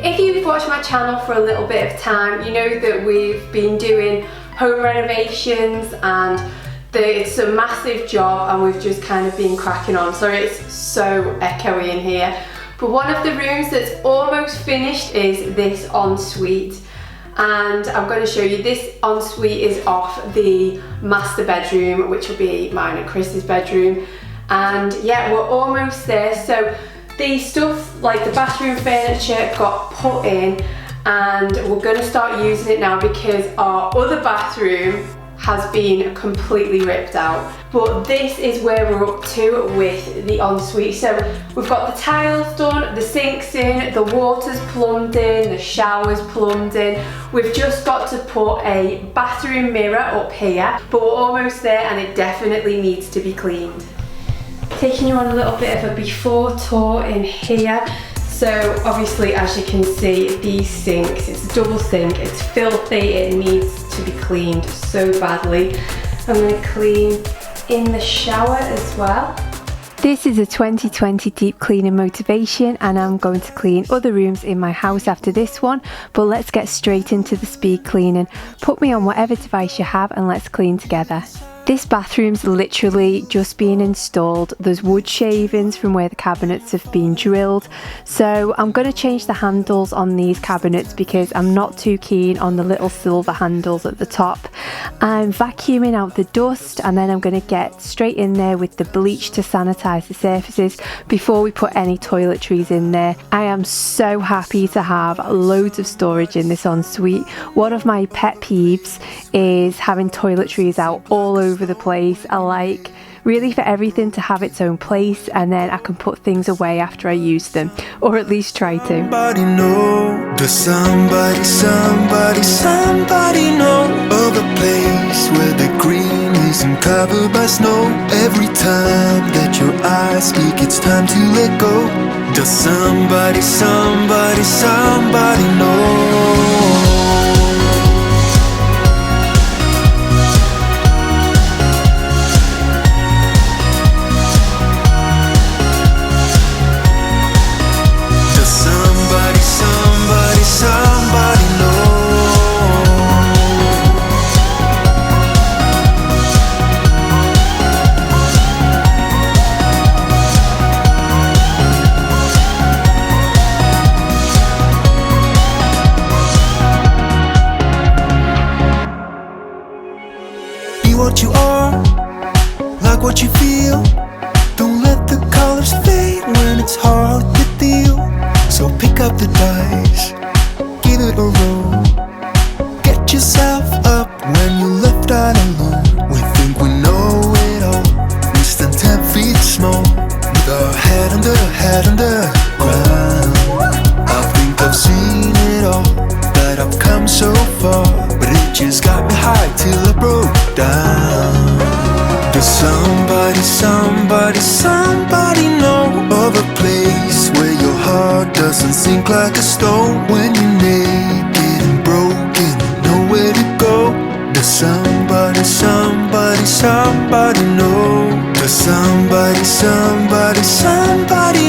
If you've watched my channel for a little bit of time, you know that we've been doing home renovations and it's a massive job and we've just kind of been cracking on. Sorry it's so echoey in here. But one of the rooms that's almost finished is this ensuite. And I'm going to show you this ensuite is off the master bedroom, which will be mine and Chris's bedroom. And yeah, we're almost there. So the stuff like the bathroom furniture got put in and we're going to start using it now because our other bathroom has been completely ripped out. But this is where we're up to with the ensuite. So we've got the tiles done, the sink's in, the water's plumbed in, the shower's plumbed in. We've just got to put a bathroom mirror up here, but we're almost there and it definitely needs to be cleaned. Taking you on a little bit of a before tour in here. So obviously, as you can see, these sinks, it's a double sink, it's filthy, it needs to be cleaned so badly. I'm going to clean in the shower as well. This is a 2020 deep cleaning motivation and I'm going to clean other rooms in my house after this one, but let's get straight into the speed cleaning. Put me on whatever device you have and let's clean together. This bathroom's literally just being installed. There's wood shavings from where the cabinets have been drilled. So I'm going to change the handles on these cabinets because I'm not too keen on the little silver handles at the top. I'm vacuuming out the dust and then I'm going to get straight in there with the bleach to sanitize the surfaces before we put any toiletries in there. I am so happy to have loads of storage in this ensuite. One of my pet peeves is having toiletries out all over the place. I like really for everything to have its own place and then I can put things away after I use them, or at least try to. Somebody know, does somebody know of a place where the green isn't covered by snow? Every time that your eyes speak, it's time to let go. Does somebody know? What you are, like what you feel. Don't let the colors fade when it's hard to deal. So pick up the dice, give it a roll. Get yourself up when you're left out alone. We think we know it all, we stand 10 feet small, with our head under ground. I think I've seen it all, that I've come so far, but it just got me high till I broke down. Does somebody know of a place where your heart doesn't sink like a stone? When you're naked and broken, nowhere to go. Does somebody know? Does somebody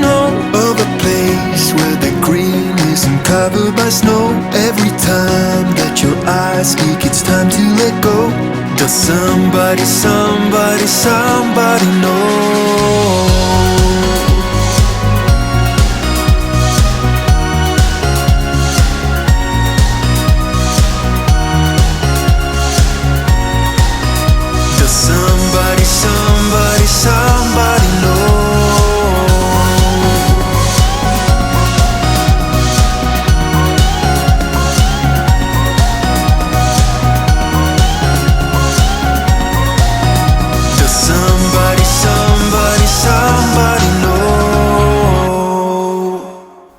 know of a place where the green isn't covered by snow? Every time that your eyes speak, it's time to let go. Does somebody know? Does somebody know?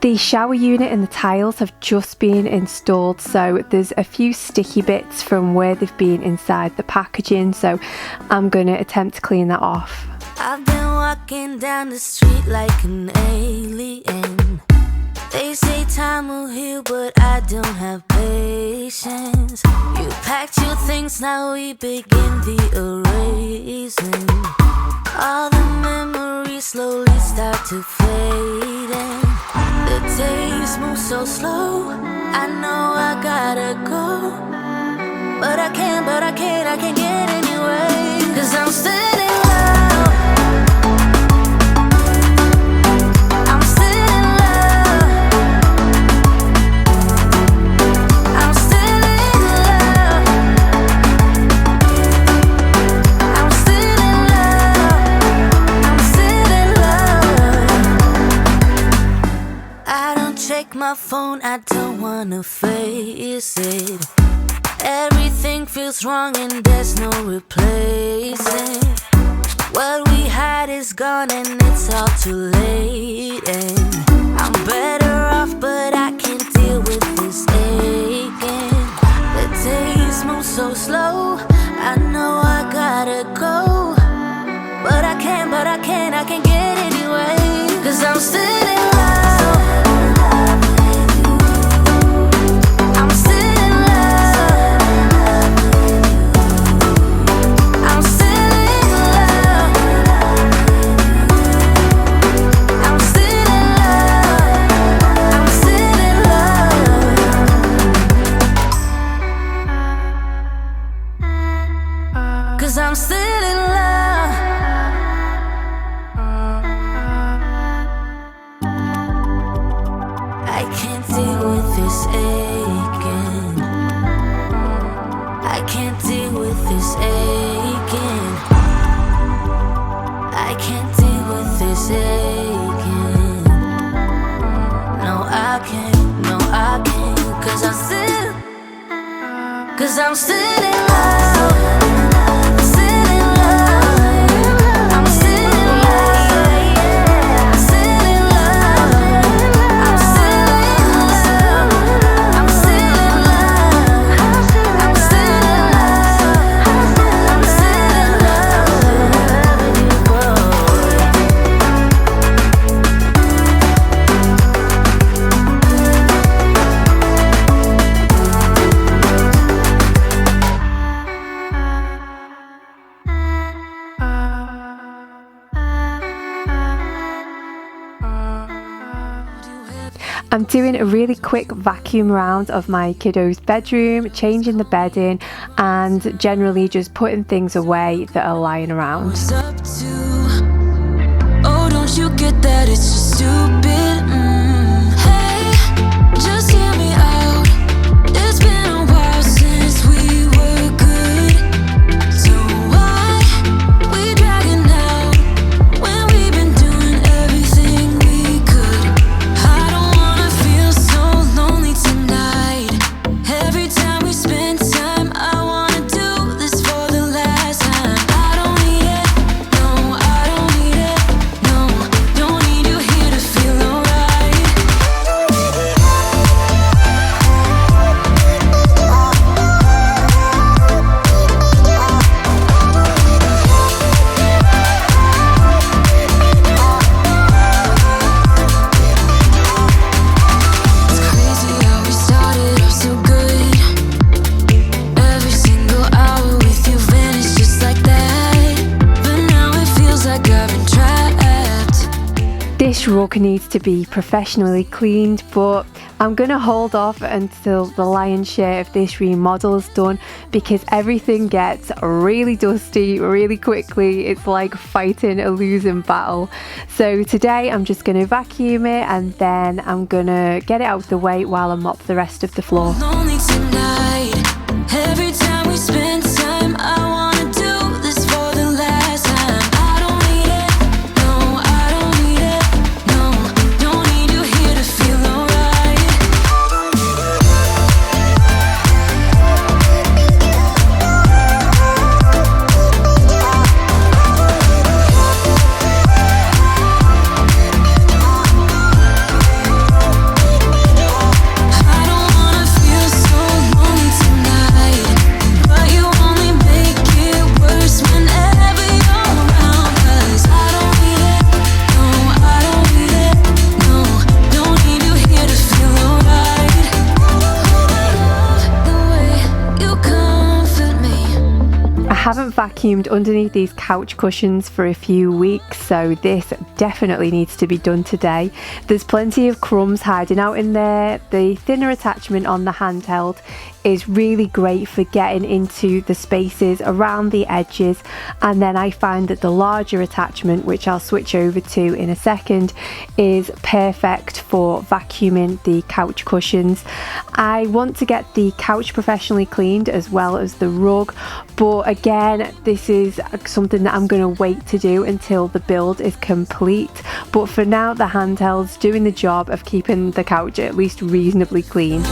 The shower unit and the tiles have just been installed, so there's a few sticky bits from where they've been inside the packaging, so I'm going to attempt to clean that off. I've been walking down the street like an alien. They say time will heal, but I don't have patience. You packed your things, now we begin the erasing. All the memories slowly start to fade, and the days move so slow. I know I gotta go, but I can't get anyway. 'Cause I'm still in love. I'm still in love. I'm still in love. I'm still in love. I'm still in love. I don't check my phone, I don't wanna face it. Everything feels wrong and there's no replacing. What we had is gone and it's all too late. And I'm better off, but I can't deal with this aching. The days move so slow. I know I gotta go, but I can't get anyway. 'Cause I'm still in love. I'm still in love. I'm still in love. I'm still in love. I'm still in love. 'Cause I'm still in love. I can't deal with this aching. I can't deal with this aching. I can't deal with this aching. No, I can't. No, I can't. 'Cause I'm still in love. Still in love. I'm still in love. I'm still in love. I'm still in love. I'm still in love. I'm still in love. I'm still in love with you, boy. I'm doing a really quick vacuum round of my kiddo's bedroom, changing the bedding and generally just putting things away that are lying around. What's up to? Oh, don't you get that? It's just stupid. Hey, just hear me out. It's been a while since we were good. So why we dragging out when we've been doing everything we could? I don't wanna feel so lonely tonight. Every time we spend time, I wanna do this for the last time. I don't need it, no, I don't need it, no. Don't need you here to feel alright. It's crazy how we started off so good. Every single hour with you vanished just like that. But now it feels like I've been trapped. This rug needs to be professionally cleaned, but I'm gonna hold off until the lion's share of this remodel is done because everything gets really dusty really quickly. It's like fighting a losing battle. So today I'm just gonna vacuum it and then I'm gonna get it out of the way while I mop the rest of the floor. Lonely tonight. Every time we spend time, I wanna do this for the last time. I don't need it, no, I don't need it, no. Don't need you here to feel alright. I don't wanna feel so lonely tonight. haven't vacuumed underneath these couch cushions for a few weeks, so this definitely needs to be done today. There's plenty of crumbs hiding out in there. The thinner attachment on the handheld is really great for getting into the spaces around the edges, and then I find that the larger attachment, which I'll switch over to in a second, is perfect for vacuuming the couch cushions. I want to get the couch professionally cleaned as well as the rug, but again, this is something that I'm going to wait to do until the build is complete. But for now, the handheld's doing the job of keeping the couch at least reasonably clean.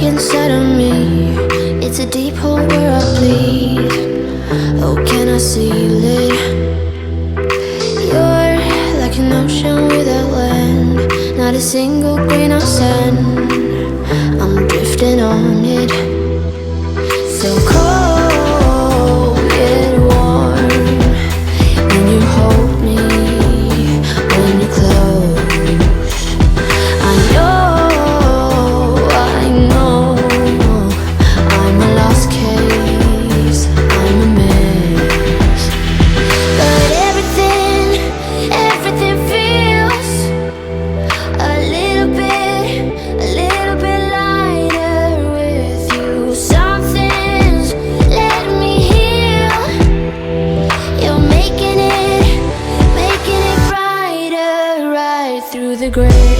Inside of me, it's a deep hole where I bleed. Oh, can I seal it? You're like an ocean without land, not a single grain of sand. I'm drifting on it, so cold yet warm. When you hold me, when you're close, I know. Through the grave.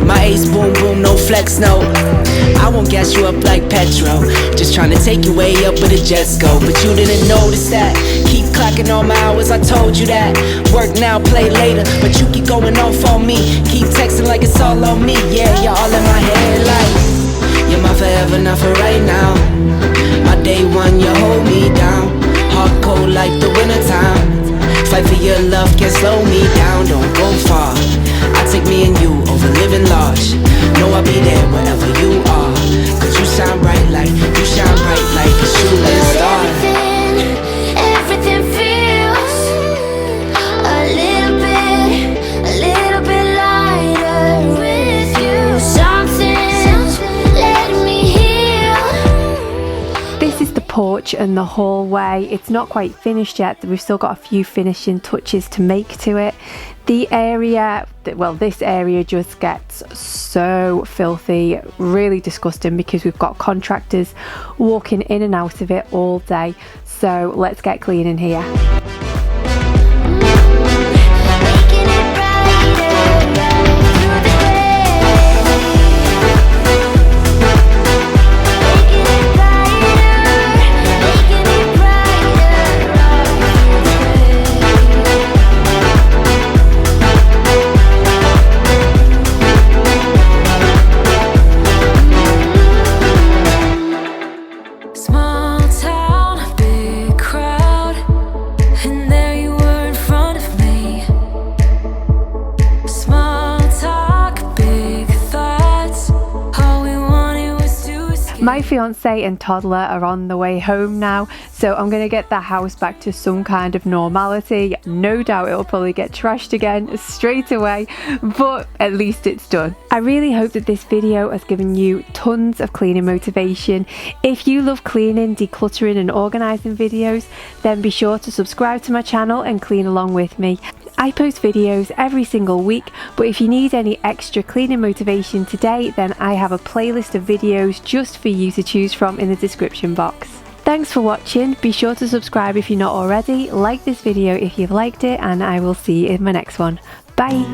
My ace boom boom, no flex, no. I won't gas you up like petrol. Just trying to take you way up where the jets go. But you didn't notice that. Keep clocking all my hours, I told you that. Work now, play later, but you keep going off on me. Keep texting like it's all on me. Yeah, you're all in my head like you're my forever, not for right now. My day one, you hold me down. Hard cold like the wintertime. Fight for your love, can't slow me down. Don't go far. I take me and you over living large. Know I'll be there wherever you are. Cause you shine bright like, you shine bright like a shooting star. Everything feels a little bit lighter with you. Something's letting porch and the hallway. It's not quite finished yet. We've still got a few finishing touches to make to it. The area, well, this area just gets so filthy, really disgusting, because we've got contractors walking in and out of it all day. So let's get clean in here. My fiance and toddler are on the way home now, so I'm going to get the house back to some kind of normality. No doubt it'll probably get trashed again straight away, but at least it's done. I really hope that this video has given you tons of cleaning motivation. If you love cleaning, decluttering and organising videos, then be sure to subscribe to my channel and clean along with me. I post videos every single week, but if you need any extra cleaning motivation today, then I have a playlist of videos just for you to choose from in the description box. Thanks for watching. Be sure to subscribe if you're not already, like this video if you've liked it, and I will see you in my next one. Bye!